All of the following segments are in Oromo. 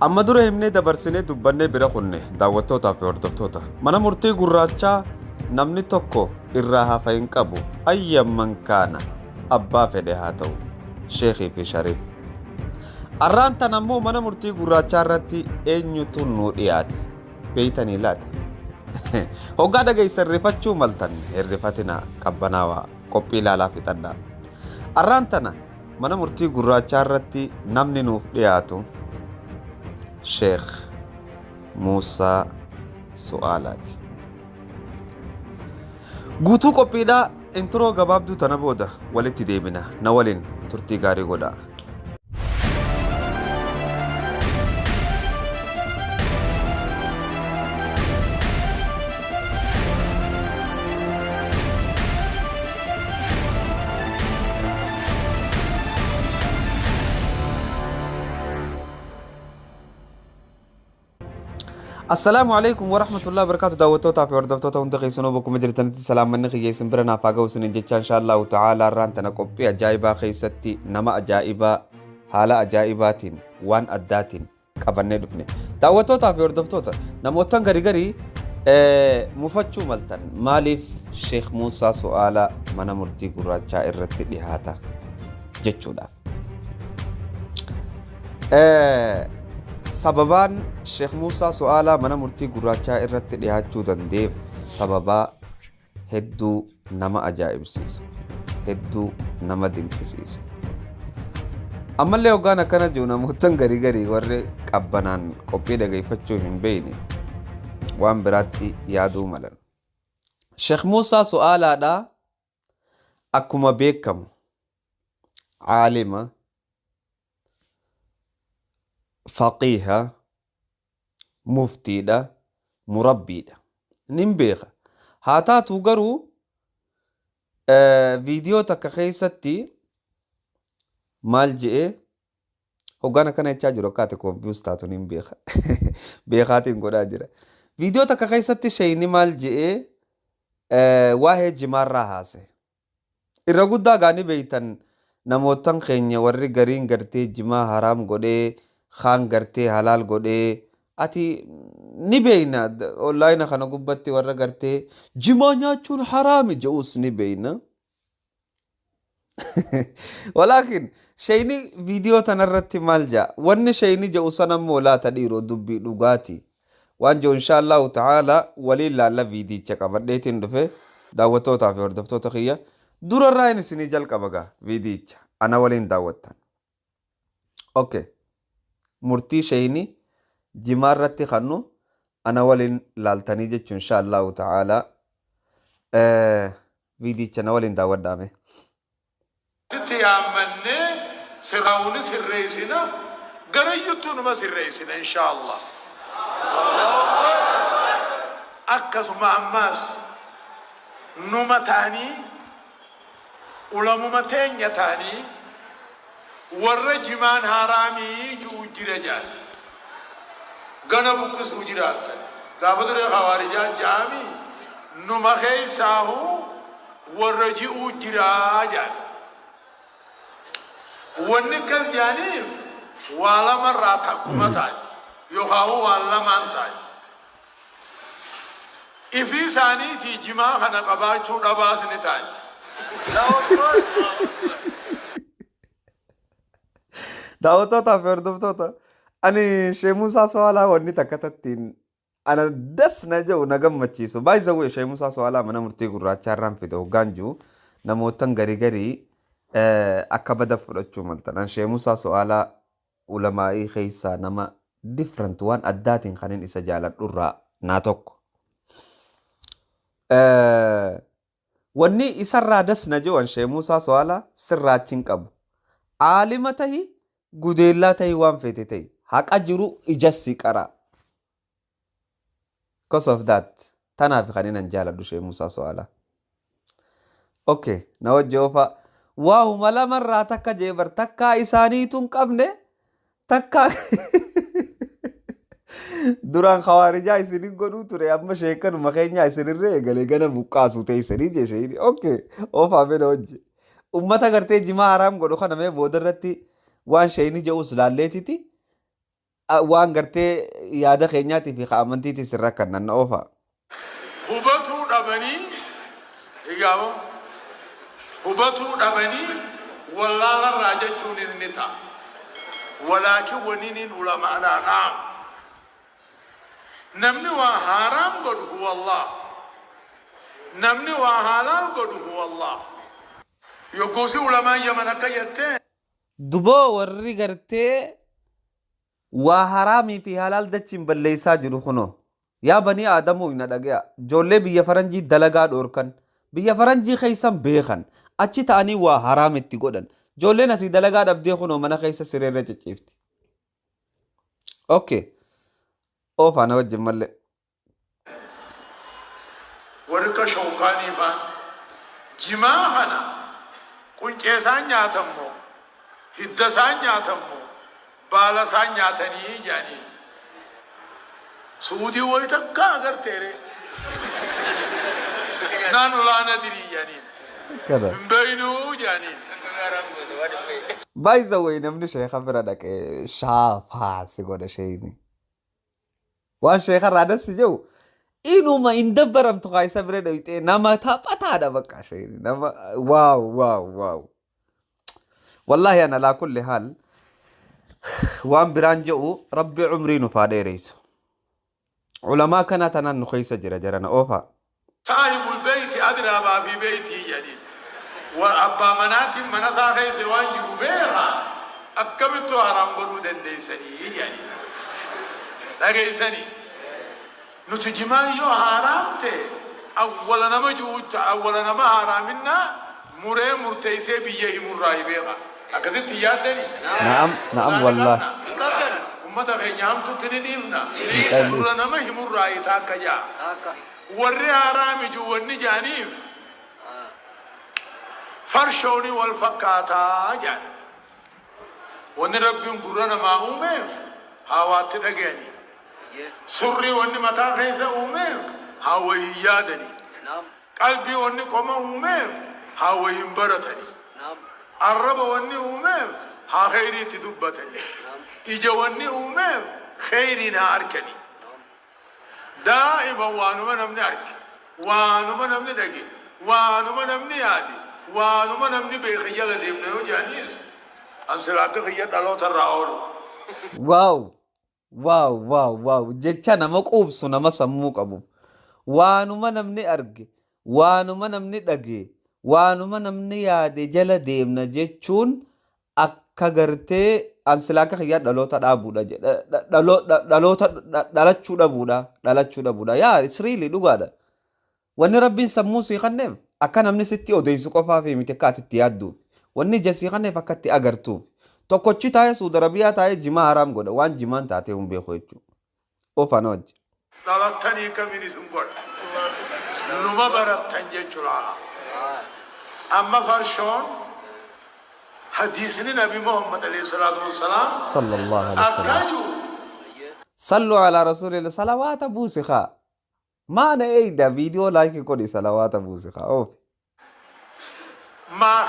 amma dura himnee dabarsinee dubbannee bira kunne daawwattootaa fi hordoftoota mana murtii gurraachaa namni tokko irraa hafa hin qabu ayyamman kaana abbaa fedhe haa ta'u sheekii fi shariif arraan tan ammoo mana murtii gurraachaa irratti eenyutu nuu dhiyaate beeytanii laata hoggaa dhageessan rifachuu maltan hirrifatina qabbanaawaa qophii ilaalaa fixadhaa arraan tana mana murtii gurraachaa irratti namni nuuf dhiyaatu Sheekh Muusaa Su'aalaati. Guutuu qophiidhaa introo gabaabduu tana booda walitti deebina na waliin turtii gaarii godhaa. السلام عليكم ورحمة الله وبركاته دعوتوتا في وردفتوتا وندقي سنو بكم مجرتنتي سلام منك يسن برنا فاقو سنين جيتشا إن شاء الله تعالى رانتنا قبي أجائبا خيستي نما أجائبا حالا أجائبات وان أدات قبرني دفني دعوتوتا في وردفتوتا نموتان غري غري مفتشو ملتن ماليف شيخ موسى سؤالا منا مرتي قراجا إرتي لهاتا جيتشو داف sababaan Sheekh Muusaa Su'aalaa mana murtii gurraachaa irratti dhiyaachuu dandeef sababaa hedduu nama ajaa'ibsiisu hedduu nama dinqisiisu ammallee hoggaan akkana jiru namootan garii garii warri qabbanaan qophii dhageeffachuu hin beeyne waan biraatti yaaduu malan Sheekh Muusaa Su'aalaadhaa akkuma beekamu caalima فقيها مفتيدا مربيدا نمبيخا هاتا توغرو فيديو تكا خيستي مال جئ هوغانا كان يتشاجرو كاتي كونفيوز تاتو نمبيخا بيخاتي نقودا جرا فيديو تكا خيستي شيني مال جئ واحد جمار راهاسي الرغود دا غاني بيتن نموتن خيني ورri gariin gartee jimaa haram godhee خان gartee halaal godhee ati ni beeyna online kana gubbatti warra gartee jimaa nyaachuun haraami je'us ni beeyna walakin shayni video tanarratti maal jaa wanni shayni je'u sanammoo laata dhiiroo dubbii dhugaati waan je'u inshallah ta'ala waliin laalla viidicha qabadheetiin dhufe daawwattootaa fi hordoftoota kiyya durarraa isinii jalqaba gaa viidicha ana waliin daawwattan okay murtii shayni jimaarratti khannu ana waliin laaltanii jechuun inshallah ta'ala viidicha na waliin daawwadhaame titti yaamanne sirraawuni sirreessina garayyuutu numa sirreessina inshallah akkasuma ammaas numa taanii ulamuma teenya taanii warra jimaan haraamii ji'u jira jaan gana buqqisuu jiraatan gaafa ture hawaarijaa jaami numa keeysaahu warra ji'u jiraa jaan wanni kas jaaniif waa lamarraa takkuma taati yookaawu waan lamaan taati ifii isaaniitii jimaa kana qabaachuu dhabaas ni taati daawwattootaa fi hordoftoota ani Sheekh Muusaa Su'aalaa wanni takka tattiin ana das na jedhu na gammachiisu baay'isawuu Sheekh Muusaa Su'aalaa mana murtii gurraachaa irraan fide hoggaan jiru namootan garii garii akka bada fudhachuu maltan Sheekh Muusaa Su'aalaa ulamaa'ii keessaa nama different waan addaatiin kanin isa jaaladhu irraa naa tokko wanni isarraa das na jedhu Sheekh Muusaa Su'aalaa sirraachiin qabu aalima tahii gudeellaa ta'ii waan feete ta'ii haqa jiru ijassi qara because of that tanaaf kan inan jaaladhu Sheekh Muusaa Su'aalaa okay na wajji ofa waahuma lamarraa takka jeebar takkaa isaaniituun qabne takkaa duraan khawaarijaa isinin godhuu ture amma sheekanuma keenyaa isinirree egalee gana buqqaasu ta'e isanii jeeshayini okay ofa amena wajji ummata gartee jimaa haraam godhu kana mee booda irratti waan shayni je'us laalleetiti waan gartee yaada keenyaatii fi amantiitii sirra kannan na oofa. hubatuu dhabanii egaa hubatuu dhabanii wallaalarraa jechuun inni ta'a. walaakin wanniin ulamaadhaadhaan namni waa haaraam godhu huwa Allah, namni waa halaal godhu huwa Allah. yogguusi ulamaan yaman akka jettee Duboo warri gartee waa haraamii fi halaal dachiin balleessaa jiru kuno yaa banii aadamuu ina dhagaya ijoollee biyya faranjii dalagaa dhoorkan biyya faranjii keessan beekan achi ta'anii waa haraam itti godhan ijoolleen asii dalagaa dhabdee kuno mana keessa sireerra cicciifti. Okay, oofaana wajjin mallee. warra shawkaanii faan jimaa kana qunceesaan nyaatammoo hiddasaan nyaatammoo baalasaan nyaatanii jaanii suudii wayi takka agarteere naan olaana dirii jaaniin hin beeynuu jaaniin. By the way, namni sheekha bira dhaqee shaafaasi godha sheeyni. Waan sheekha irraa dassi jiru inuma hin dabbaramtu kaa isa bira dhaqxee nama taphataadha bakka sheeyni. Nama waaw. Wallahi ana laa kulli haal waan biraan jedhu rabbi umrii nu faa dheereysu. Ulamaa kana tanaan nu keessa jira jarana oofa. Saahibul beeyti adraa maa fi beeytii jedhin. Abbaa manaatiin mana isaa keessa waan jiru beekaa akkamittuu haraam godhuu dandeessanii jedhanii dhageessanii nuti jimaa yoo haraam ta'e awwala nama juucha awwala nama haraaminaa muree murteessee biyya himurraa beeka akkasitti yaaddanii. Naam wallahi. Ummata keenya hamtutti ni dhiibna mura nama himurraa taakka jaa warri haraami juuwanni jaaniif farshooni wal fakkaataa jaan wanni rabbiin gurra namaa uumeef hawaatti dhagayanii surrii wanni mataa keessa uumeef hawayii yaadanii qalbii wanni qoma uumeef hawayiin baratanii arraba wanni uumeef haa kheyriitti dubbatanii ija wanni uumeef kheyriin haa arkanii daa'iman waanuma namni arge waanuma namni dhage waanuma namni yaade waanuma namni beekan jala deemna yoo jaaniis amsira akka kiyya dhaloota irraa oolu. Waaw jecha nama quubsu nama sammuu qabu waanuma namni arge waanuma namni dhage waanuma namni yaade jala deemna jechuun akka gartee ansila akka kiyya dhaloota dhaabuudha dhaloota dhalachuu dhabuudha yaa isriili dhugaadha wanni rabbiin sammuu sii kanneef akka namni sitti odeessu qofaa fi miti akka atitti yaadduuf wanni jasii kanneef akka itti agartuuf tokkochi taa'ee Suudi Arabiyaa taa'ee jimaa haraam godha waan jimaan taatee hin beeku jechuudha. Oofana wajji. Dhalattanii kamiin isin godha numa barattan jechuudha. Amma farshoon hadiisni nabi Muhammad alayhi salaatu wassalaam sallallahu alaihi wasallam akkayu sallu ala rasulillah salawaata buusikaa maana eeyda viidiyoo laayikii godhi salawaata buusikaa oofi. ما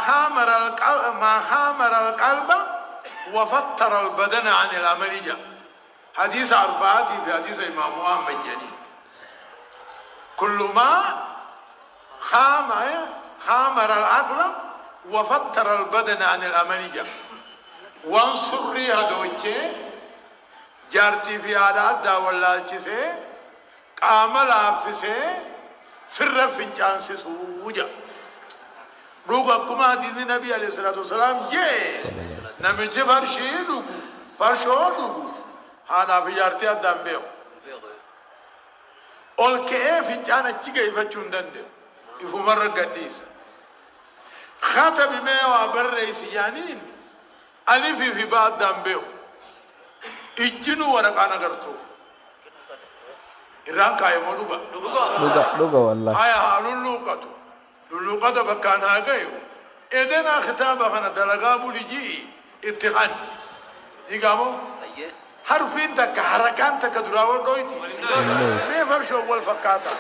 خامر القلب وفطر البدن عن العملية. حديث أربعة في حديث إمام محمد جديد كل ما خامر العقل وفطر البدن عن العملية وانصر هدوتي جارتي في عادات ولا الجسي قامل عفسي فر فنجان سوجا روغا كما حديث النبي عليه الصلاة والسلام نمجي فرشي لغو فرشو لغو هانا في جارتي أدام بيو أول كيف فنجان اتشيكا يفتشون دنده إفو مرة قديسة خاتم ميو عبر رئيسي جانين ألفي في بعض دام بيو إجنو ورقانا قرطوف إران كايمو لغا والله هاي حالو لغتو لغة بكانا غيو إذن خطابة خانا دلقابو لجي اتخان يقامو حرفين تك حركان تك دراور دويتي مي فرشو أول فكاتا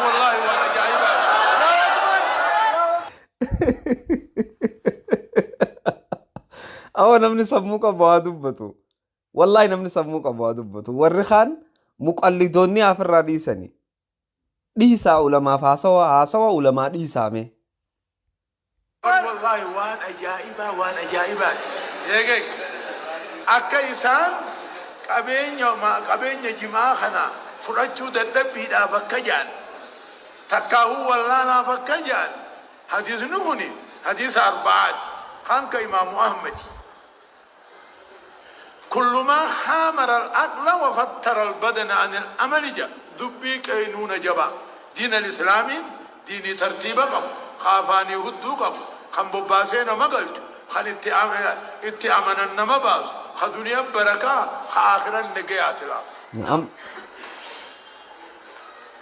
والله وانا جايبا أو نمني سموك بعض بتو والله نمني سموك أبو دبته والرخان مقلدوني أفر رئيسني ديسا علماء فاسوا هاسوا علماء ديسا مي والله وان أجائبا وان أجائبا يجيك أكا إسان قبين جماع خنا فرجو ددبي دا فكجان تكاهو والله لا فكجان حديث نبني حديث أربعات خانك إمام أحمد كل ما خامر العقل وفتر البدن عن الأمل جا دبي كينون جبا دين الإسلام دين ترتيب قبل خافاني هدو قبل خم بباسين مقلت خل اتعامنا النمباز خدنيا بركة خآخرا نقيات الله نعم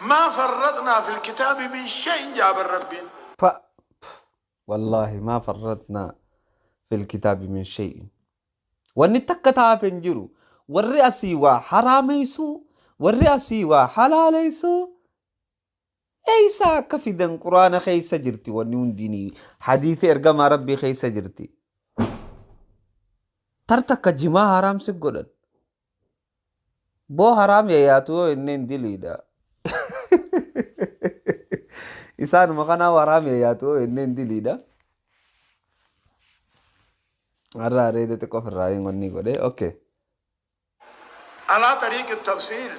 ما فرطنا في الكتاب من شيء جاب الربين والله ما فرطنا في الكتاب من شيء ونتكتا فنجرو والرئاسي وحراميسو والرئاسي وحلاليسو ايسا كفيدن قرآن خيسا جرتي ونون ديني حديث ارقام ربي خيسا جرتي ترتك جما حرام سيقولن بو حرام ياتو انين دلي دا إسان مقنا ورام ياتو انين دلي دا مرة أريد تكفر رايين وني قولي أوكي على طريق التفصيل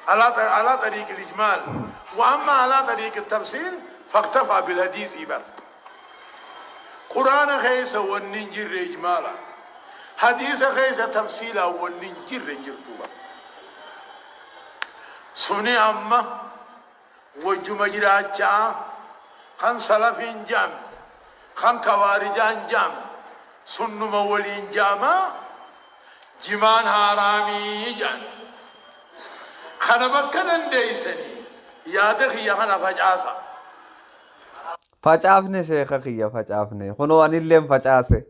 على طريق الإجمال وأما على طريق التفصيل فاكتفى بالحديث إبر قرآن خيسة والننجر إجمالا حديث خيسة تفصيلا والننجر نجرتوبا سني أما وجم جرات خان سلفين جام خان كوارجان جام سنو مولين جاما جمان حرامي جان خنا بكنن ديسني يا دخي يا خنا فجاسا فجافني شيخ خيا فجافني خنو أن اللهم فجاسه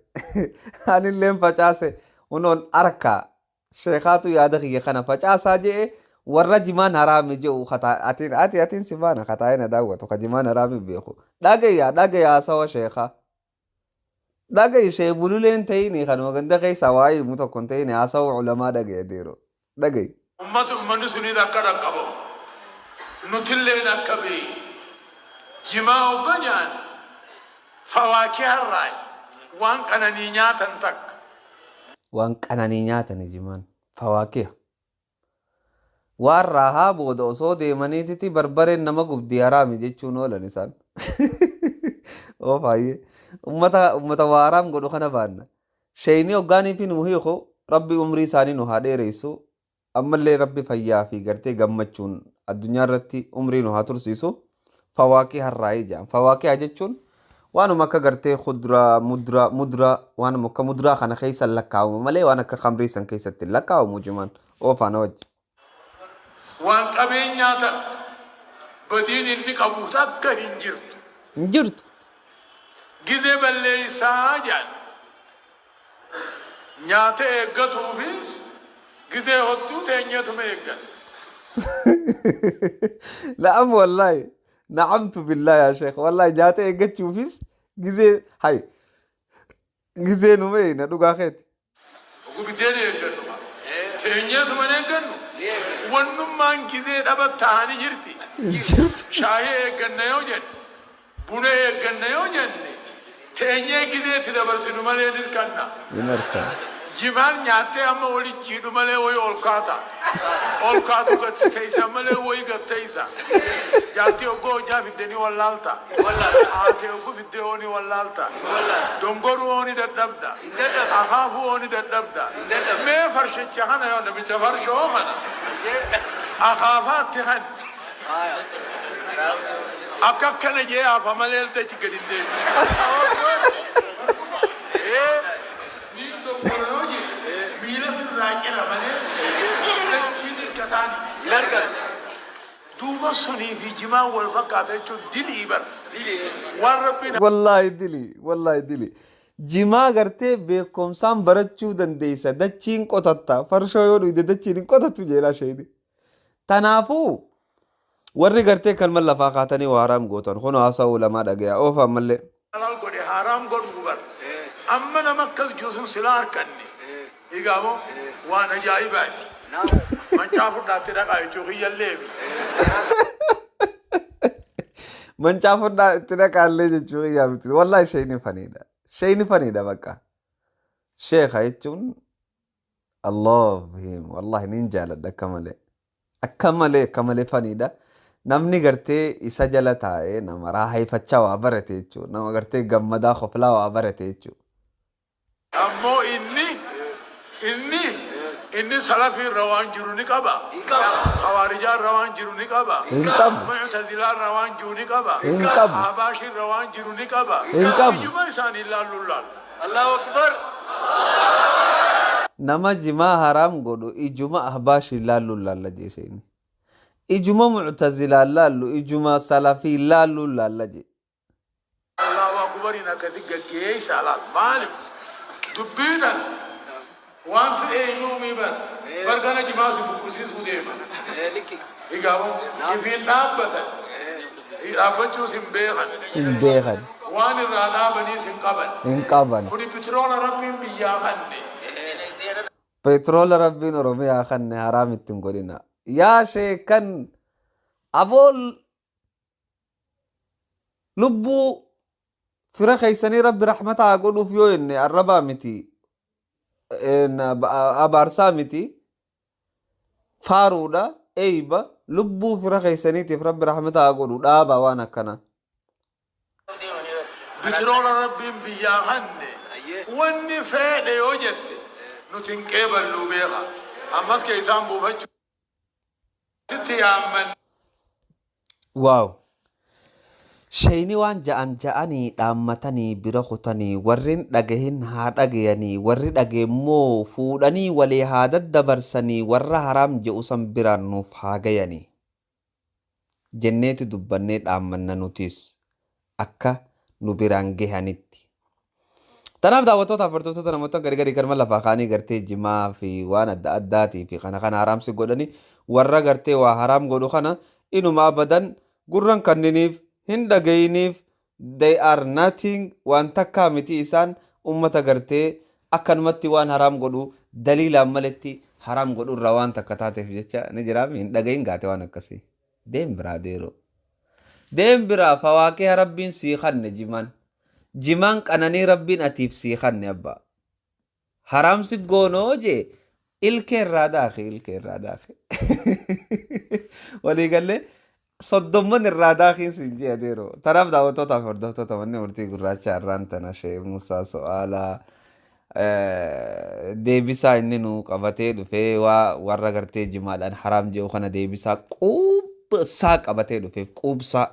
أن اللهم فجاسه خنو أركا شيخاتو يا دخي خنا فجاسا جي ورا جمان حرامي جو خطا أتين سبانا خطاينا دعوة وكجمان حرامي بيخو داغيا سوا شيخا داغي شيء بلولين تيني خانو غندا كاي سواي متو كونتيني اساو علماء داغي ديرو داغي امه سني دكر قبو نتلنا كبي جماع بنيان فواكه الراي وان كانني نياتن تك وان كانني نياتن جمان فواكه وراها بودو سو ديمنيتي بربره نمك بدي حرام جچون ولا نسان او فاي ummata waaraam godhu kana baanna shayni hoggaanii fi nuuhii ko rabbi umrii isaanii nu haa dheereysu ammallee rabbi fayyaa fi gartee gammachuun addunyaa irratti umrii nu haa tursiisu fawaakii harraayii jedhama fawaakii jechuun waanuma akka gartee khudraa mudraa waanuma akka mudraa kana keessa lakkaa'amu malee waan akka khamrii san keessatti lakkaa'amu jimaan oofaana wajji waan qabeenyaa ta'a badiin inni qabuut akka hin jirtu gize balleeysaa jedhan nyaata eeggatuufis gize hodduu teenyatuma eeggan na'am wallahi na'amtu billah ya sheekh wallahi nyaata eeggachuufis gizee numa eegna dhugaa keeti gubiddeen eeggannu teenyatuma eeggannu wannummaan gizee dhabat ta'anii jirti shaayii eegganna yoo jenne buna eegganna yoo jenne teenyee gizeetti dabarsinu malee nirkanna jimaan nyaattee amma wali jiidhu malee wayi olkaatu gatteysa malee wayi gatteysa jaatti oggoo hojjaa fiddanii wallaalta haatee oggu fiddee ooni wallaalta dongoru ooni dadhabda akaafu ooni dadhabda mee farshicha kana yoo namicha farshoo kana akaafaatti kan akka akkana jee hafa malee dachi gadi deemu niin dongoroo jee miila firraa qira malee dachiin hirkataani duuba sunii fi jimaan wal fakkaata jechuun dilii bar waan rabbiin wallahi dili jimaa gartee beekumsaan barachuu dandeessa dachiin qotatta farshoo yoo dhuyde dachiin hin qotattu jeelaa sheeyni tanaafuu warri gartee kalma lafaa kaatanii waa haraam gootan kun haasa'uu lamaa dhagaya oofa ammallee halal godhe haraam godhu bar amma nama akkas juusun silaa harkanne إيقامو وانا جايباتي من شافوا داتي دقا يجوخي الليبي من شافوا تلك على جتشو يا بنتي والله شيء فنيدا شيء فنيدا بقى شيخ هيتشون الله فيهم والله نينجا لدا كمالي أكمالي كمالي فنيدا namni gartee isa jala taa'ee nama raahaifachaa waa barate jechuudha. Nama gartee gammadaa qoflaa waa barate jechuudha. Ammoo inni salafii rawaan jiru ni qaba. Khawaarijaan rawaan jiru ni qaba. Hin qabu. Mu'tazilaan rawaan jiru ni qaba. Hin qabu. Abaashiin rawaan jiru ni qaba. Hin qabu. Iyyuma isaanii ilaallu laal. Allahu Akbar. Nama jimaa haraam godhu ijuma ahbaashii ilaallu laalla jeesheen. Ijuma mu'tazilaa laallu ijuma salafii ilaallu laalla jee. Allahu Akbar ina kati gaggeessaa laal maali dubbiidhan. waan fedheenyuu miiban bargana jimaa si buqqisiisuu deeman igaamu ifiin dhaabbatan dhaabbachuus hin beekan waan irraa dhaabaniis hin qaban kuni petroola rabbiin biyyaa kanne petroola rabbiin oromiyaa kanne haraam ittiin godhina yaa sheekan abool lubbuu fira keeysanii rabbi rahmataa godhuuf yoo jenne arrabaa miti abaarsaa miti faaruudha eeyba lubbuu fira keeysaniitiif rabbi rahmataa godhu dhaaba waan akkana petroola rabbiin biyyaa kanne wanni fedhe yoo jette nuti hin qeeballuu beeka ammas keeysaan buufachuu sitti yaamman waaw shayni waan ja'anii dhaammatanii bira kutanii warrin dhagahin haa dhagayanii warri dhageemmoo fuudhanii walii haa daddabarsanii warra haraam je'u san biraan nuuf haa gayanii jenneeti dubbannee dhaammanna nutis akka nu biraan gahanitti. Tanaaf daawwattootaaf hordoftoota namoota gargarii karma lafaa kaanii gartee jimaa fi waan adda addaatii fi kana haraamsi godhanii warra gartee waa haraam godhu kana inuma abadan gurran kanniniif hin dhagayiniif they are nothing waan takkaa miti isaan ummata gartee akkanumatti waan haraam godhu daliilaan maletti haraam godhu irraa waan takka taateef jecha ni jiraami hin dhagayin gaate waan akkasii deem biraa deeroo deem biraa fawaaqee rabbiin sii kanne jimaan qananii rabbiin atiif sii kanne abbaa haraamsi goonoo jee ilkee irraa daake waliigallee soddomman irraa daakiin siin jee adeero tanaaf daawwattootaaf hordoftoota manni murtii gurraacha irraan tana shee Musaa So'aalaa deebisaa inni nu qabatee dhufee warra gartee jimaadhaan haraam je'u kana deebisaa quubsaa qabatee dhufeef quubsaa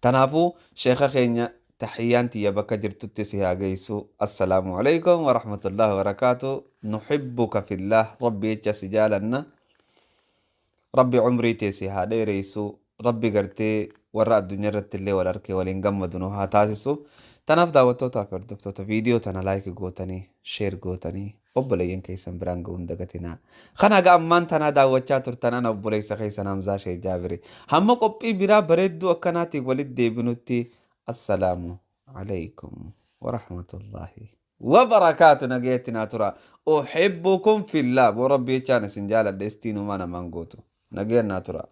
tanaafuu sheeka keenya taxiyyaan tiyya bakka jirtutti si haa geessu assalaamu alaykum warahmatullaahi wabarakaatu nuxibbuka fillah rabbi jecha si jaalanna rabbi cumrii teessi haa dheereysu rabbi gartee warra addunyaa irratti illee wal arkee waliin gammadu nu haa taasisu tanaaf daawwattootaaf hordoftoota viidiyoo tana laayik gootanii sheer gootanii obboleeyyan keessan biraan ga'uun dagatinaa kan haga ammaan tanaa daawwachaa turtanan obboleessa keessan Hamzaa Shee Jaabiri hamma qophii biraa bareedduu akkanaatiin walitti deebinutti assalaamu alaykum warahmatullaahi وبركاته نجيتنا ترى أحبكم في الله وربي كان سنجال الدستين وما نمانقوتو نجينا ترى